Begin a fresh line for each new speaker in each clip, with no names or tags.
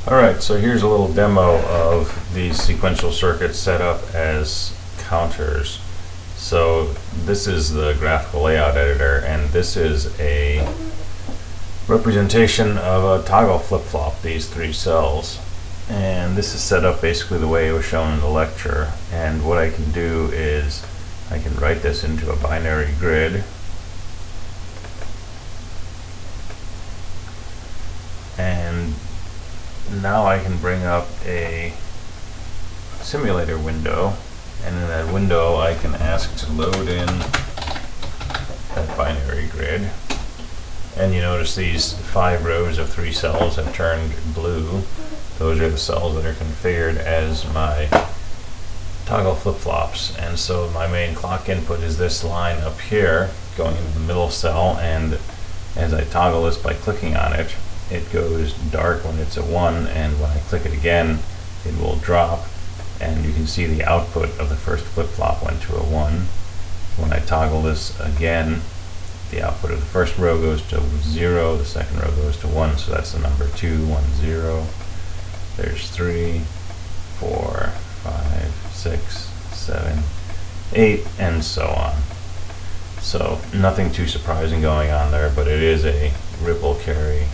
Alright, so here's a little demo of these sequential circuits set up as counters. So this is the graphical layout editor, and this is a representation of a toggle flip-flop, these three cells. And this is set up basically the way it was shown in the lecture. And what I can do is I can write this into a binary grid. And now I can bring up a simulator window, and in that window I can ask to load in that binary grid. And you notice these 5 rows of 3 cells have turned blue. Those are the cells that are configured as my toggle flip-flops. And so my main clock input is this line up here going into the middle cell, and as I toggle this by clicking on it, it goes dark when it's a 1, and when I click it again it will drop, and you can see the output of the first flip-flop went to a 1. When I toggle this again, the output of the first row goes to 0, the second row goes to 1, so that's the number 2, 1, 0. There's 3, 4, 5, 6, 7, 8, and so on. So nothing too surprising going on there, but it is a ripple carry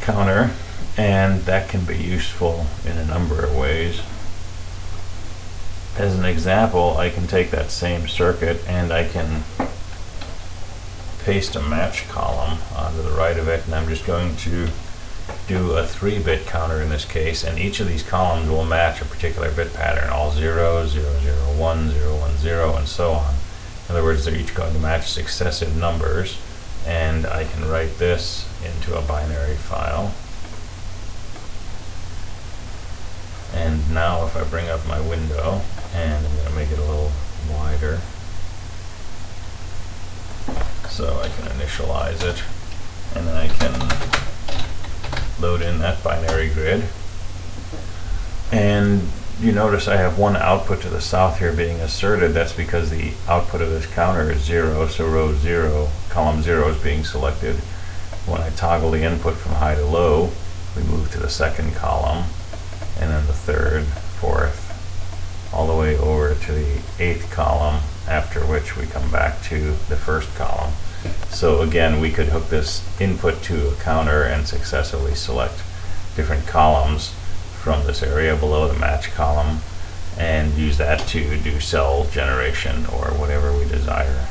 counter, and that can be useful in a number of ways. As an example, I can take that same circuit and I can paste a match column onto the right of it, and I'm just going to do a 3-bit counter in this case, and each of these columns will match a particular bit pattern, all 0, 0, 0, 1, 0, 1, 0, and so on. In other words, they're each going to match successive numbers, and I can write this into a binary file. And now if I bring up my window, and I'm going to make it a little wider so I can initialize it, and then I can load in that binary grid. And you notice I have one output to the south here being asserted. That's because the output of this counter is 0, so row 0, column 0 is being selected. When I toggle the input from high to low, we move to the second column, and then the third, fourth, all the way over to the 8th column, after which we come back to the first column. So again, we could hook this input to a counter and successively select different columns from this area below the match column, and use that to do cell generation or whatever we desire.